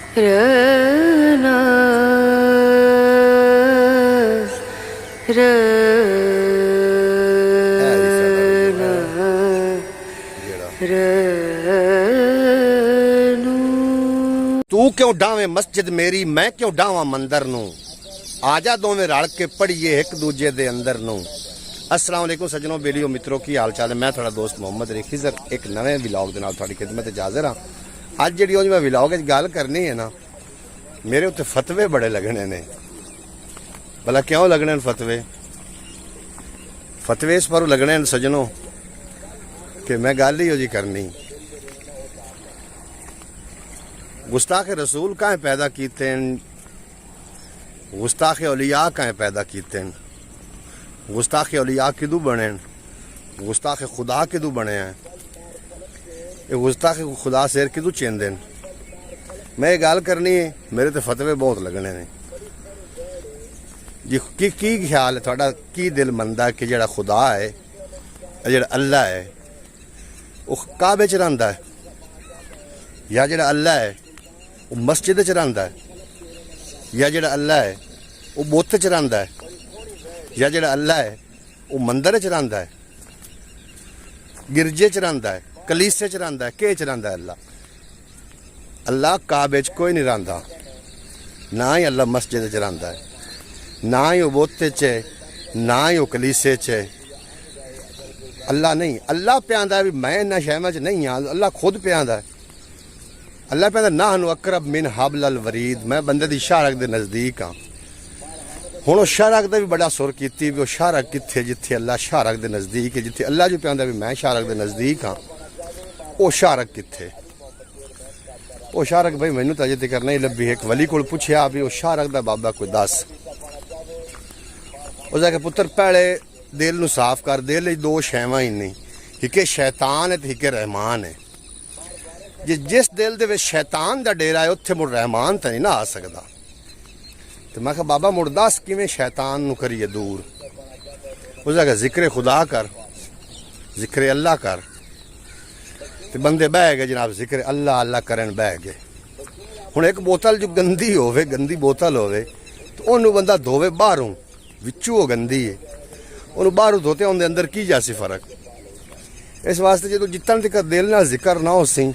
रना तू क्यों डावे मस्जिद मेरी मैं क्यों डावा मंदिर नू आजा दोवें रल के पढ़िए एक दूजे दे अंदर नू। अस्सलाम वालेकुम सज्जनों बेलियो मित्रों की हाल चाल है। मैं थोड़ा दोस्त मोहम्मद खिजर एक नवे विलॉग दे नाल थोड़ी खिदमत च हाज़िर हाँ। अज जी मैं विलॉग गल करनी है ना, मेरे उत्ते फतवे बड़े लगने ने। भला क्यों लगने फतवे? फतवे इस पर लगने सज्जनों कि मैं गल ही जी करनी। गुस्ताख रसूल कहाँ पैदा किते, गुस्ताख औलिया कहाँ पैदा किते, गुस्ताख औलिया किदू बने, गुस्ताख खुदा किदू बने हैं, ये गुस्ताख खुदा सिर किदू चेंदे। मैं गल करनी है, मेरे तो फतवे बहुत लगने ने जी। की ख्याल है थोड़ा, की दिल मनदा कि जेड़ा खुदा है जेड़ा अल्लाह है वो काबे च रहिंदा है, या जेड़ा अल्लाह है वो मस्जिद च रहिंदा है, या जेड़ा अल्लाह है वो बुत च रहिंदा है, या जेड़ा अल्लाह है वो मंदिर च रहिंदा है, गिरजे च रहिंदा है, कलीसे च रहिंदा है, के च रहिंदा है अल्लाह? अल्लाह काबे च कोई नहीं रहिंदा, ना ही अल्लाह मस्जिद च रहिंदा है, ना ही वो बुत च है, ना ही वो कलीसे च है। अल्लाह नहीं, अल्लाह पे आंदा भी मैं इन्हां शैवां च नहीं हाँ, अल्लाह खुद पे आंदा है। अल्लाह पे आंदा नाहनु अकरब मिन हबल वरीद, मैं बंदे दी शारक दे नज़दीक हाँ। हुण वो शारक दा भी बड़ा सुर कीती भी, वो शारक कित्थे जिथे अल्लाह शारक दे नज़दीक है, जिथे अल्लाह जो पे आंदा भी मैं शारक दे नज़दीक हाँ, वो शारक कित्थे? वो शारक भाई मैनू तो अजे तक नहीं लभी। एक वली कोल पुछया भी वो शारक दा बाबा कोई दस। उस आखे पुत्र पहले दिल नू साफ कर, दिल दो शैवां ही नहीं, हिके शैतान है तो हिके रहमान है। जिस दिल दे विच शैतान दा डेरा है उत्थे मुड़ रहमान तो नहीं ना आ सकदा। तो मैं कहा बाबा मुड़ दस किवें शैतान नू करिए दूर? उस आखे जिक्र खुदा कर, जिक्र अल्लाह कर। तो बंदे बह गए जनाब, जिक्र अल्लाह अल्लाह करन बह गए। हुण एक बोतल जो गंदी होवे, गंदी बोतल होवे तो ओनू बंदा धोवे बाहरों, विचू वो गंदी है, उन्होंने बाहरों धोते उनके अंदर की जासी फर्क। इस वास्ते जो जितन तक दिल ना जिक्र ना हो सी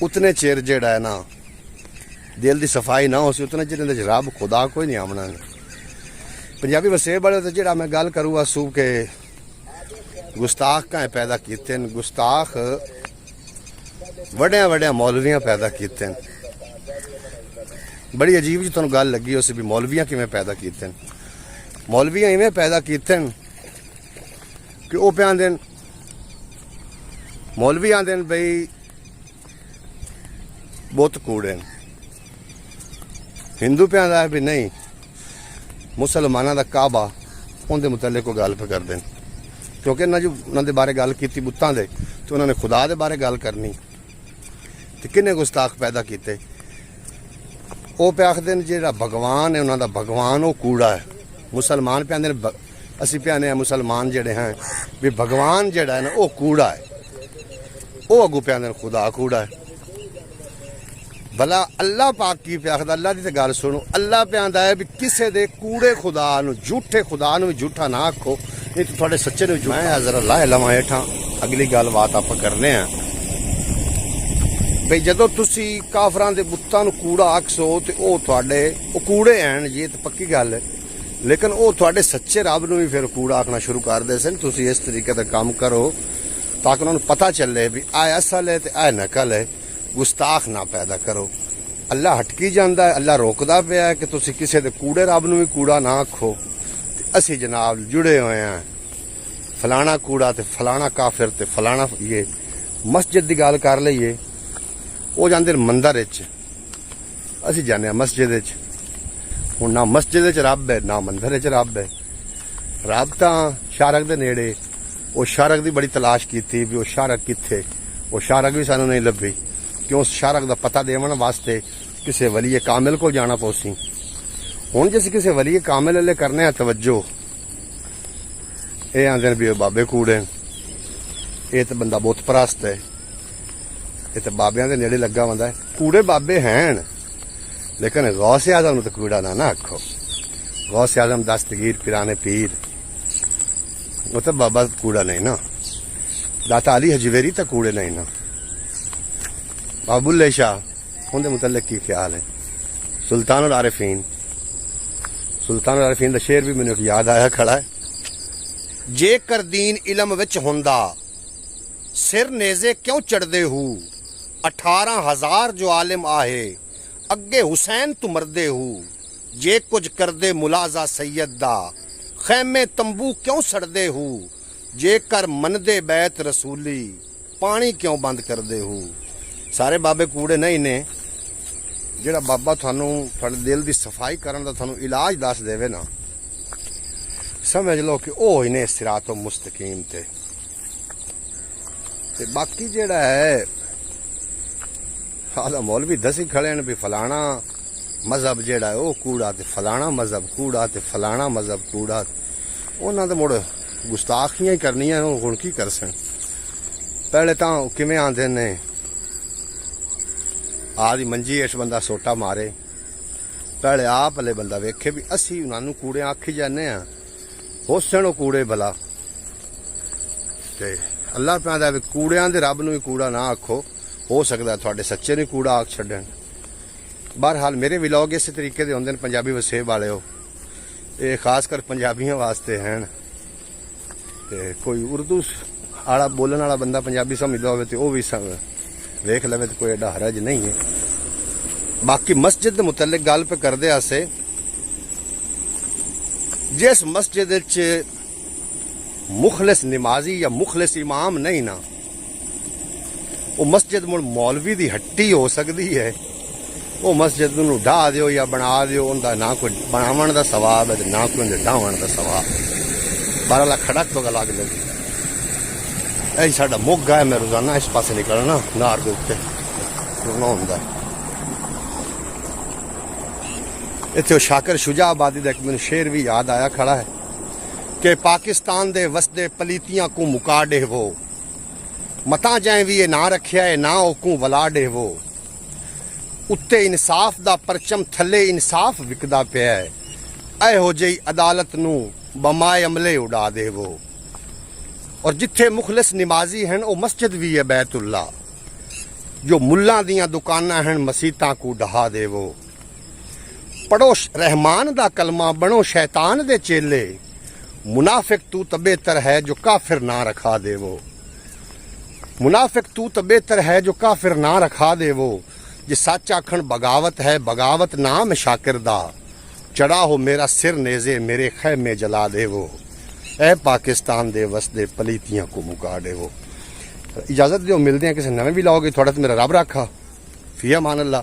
उतने चिर जेड़ा है ना दिल की सफाई ना हो सी उतने चिर रब खुदा कोई नहीं आमना। पंजाबी वसे बड़े तो जेड़ा मैं गल करूँगा सूब के गुस्ताख कहाँ पैदा किते, गुस्ताख वड्या वड्या मौलवियाँ पैदा किते। बड़ी अजीब जी तुहानू गल लगी उस भी, मौलवियाँ किवें पैदा किते? मौलवियाँ इवें पैदा किते कि वो पे आंदे, मौलवी आंदे बई बुत कूड़े, हिंदू पे आंदा है भी नहीं मुसलमाना दा काबा उनके मुतल्लिक कोई गल पे करते, क्योंकि उन्होंने बारे गल की बुतों के तो उन्होंने खुदा के बारे गल करनी। तो किन्ने गुस्ताख पैदा किते? वो पे आखते जो भगवान है उन्होंने भगवान वो कूड़ा है। मुसलमान पे आंदे असी पे आने मुसलमान जड़े हैं भी भगवान जड़ा है ना वो कूड़ा है, वो अगू पे आंदे खुदा कूड़ा है। भला अल्लाह पाक की पे आखदा? अल्लाह की तो गल सुनो, अल्लाह पे आंदा है भी किसी दे कूड़े खुदा नू, झूठे खुदा नू भी झूठा ना आखो, नहीं तो थोड़े सच्चे नू झूठा। मैं जरा लाए लवां हेठां, अगली गल बात आप करने हैं भाई जदों तुसी काफरां दे बुत्तां नू कूड़ा आखसो तो वो थोड़े वो कूड़े हैं जी, तो पक्की गल है। लेकिन वो थोड़े सच्चे रब नू भी फिर कूड़ा आखना शुरू कर दे सन। तुसी इस तरीके का काम करो ताकि उन्होंने पता चले भी आए असल है तो आए नकल है। गुस्ताख ना पैदा करो। अल्लाह हटकी जाता है, अल्लाह रोकदा पिया है कि तुसी किसी दे कूड़े रब नू भी कूड़ा ना आखो। असी जनाब जुड़े हुए हैं, फलाना कूड़ा तो फलाना काफिर तो फलाना ये। मस्जिद की गल कर लीए, वो जाते मंदिर असी जाने मस्जिद। हुण ना मस्जिद च रब है ना मंदिर च रब है। रब तो शारक दे नेड़े, वो शारक की बड़ी तलाश की भी वो शारक कित्थे, वो शारक भी सानू नहीं लभी। क्यों? शारक का पता देवन वास्ते किसी वलीए कामिल को जाना पौसी। हुण जे किसी वलीए कामिल वाले करने तवज्जो, ये आंदे भी बाबे कूड़े, ये तो बंदा बुत परस्त है, ये तो बाबियां दे नेड़े लगा बंदा है। कूड़े बाबे हैं लेकिन गौसे आजम तो कूड़ा ना आखो। गौसे आजम दस्तगीर पिराने पीर वो तो बाबा कूड़ा नहीं ना। दाता अली हजवेरी तो कूड़े नहीं ना। बाबुल्ले शाह उनके मुतल्लिक की ख्याल है? सुल्तानुल आरिफीन का शेर भी मैंने याद आया खड़ा है। जेकर दीन इलम विच हुंदा सिर नेजे क्यों चढ़दे हु। 18,000 जो आलिम आहे अगे हुसैन तू मरदे हु। जे कुछ करदे मुलाजा सैयद दा खैमे तंबू क्यों सड़दे हु। जे कर मनदे बैत रसूली पानी क्यों बंद करदे हु। सारे बाबे कूड़े नहीं ने। जेड़ा बाबा थानू थोड़े दिल की सफाई करन दा थानू इलाज दस देवे ना, समझ लो कि ओ इन्हें सिरातो मुस्तकीम ते बाकी जेड़ा है आला मौलवी दसी खड़े ने भी फलाना मजहब जेड़ा है ओ कूड़ा ते फलाना मजहब कूड़ा ते फलाना मजहब कूड़ा। उन्हां ते मुड़ गुस्ताखियां ही करनियां हुण की कर सन। पहले तां किवें आंदे ने आदि मंजी इस बंदा सोटा मारे। पहले आप हले बंदा वेखे भी असी उन्होंने कूड़े आखी जाने होसन कूड़े भला ते अल्लाह पैदा कूड़ियां दे रब नूं कूड़ा ना आखो। हो सकता थोड़े सच्चे ने कूड़ा आख छड्डण। बहरहाल मेरे व्लॉग इस तरीके दे होंदे ने। पंजाबी वसेब वाले हो ये खासकर पंजाबियों वास्ते हैं। ते कोई उर्दू आला बोलने वाला बंदा पंजाबी समझदा होवे ते ओ भी वेख लवे तो कोई एडा हरज नहीं है। बाकी मस्जिद मुतल्लिक गल पे करदे आसे जिस मस्जिद मुखलिस नमाजी या मुखलिस इमाम नहीं ना वो मस्जिद मुड़ मौलवी दी हट्टी हो सकती है। वो मस्जिद नूं ढा दियो या बना दियो उनका ना कोई बनावन दा सवाब है ना कोई उनके ढावन दा सवाब। 12 लाख खड़क तो गल अग लगी। यही साडा मोगा है। मैं रोजाना इस पासे निकलना नार के उत्ते रोना होंदा। इत्थे शाकिर शुजा आबादी का एक मैनूं शेर भी याद आया खड़ा है कि पाकिस्तान दे वसदे पलीतियां को मुका डेवो मता जाए भी ये ना रखिया है ना ओकू वला डेवो। उत्ते इंसाफ दा परचम थले इंसाफ विकदा पिया है। एहो जी अदालत नूं बमाए अमले उड़ा देवो। और जिथे मुखलिस नमाजी हैं वो मस्जिद भी है बैतुल्ला। जो मुल्ला दियां दुकाना हैं मसीता को ढहा देवो। पढ़ो रहमान दा कलमा बनो शैतान दे चेले। मुनाफिक तू तो बेहतर है जो काफिर ना रखा देवो। मुनाफिक तू तो बेहतर है जो काफिर ना रखा देवो। जे सच आखण बगावत है बगावत नाम शाकिर दा। चढ़ा हो मेरा सिर नेजे मेरे खैमे जला देवो। ए पाकिस्तान दे वसदे पलीतियां को मुका देवो। इजाजत दो मिलते हैं किसी नवे भी लाओगे। थोड़ा तो मेरा रब रखा। फी अमान अल्लाह।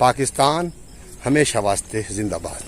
पाकिस्तान हमेशा वास्ते जिंदाबाद।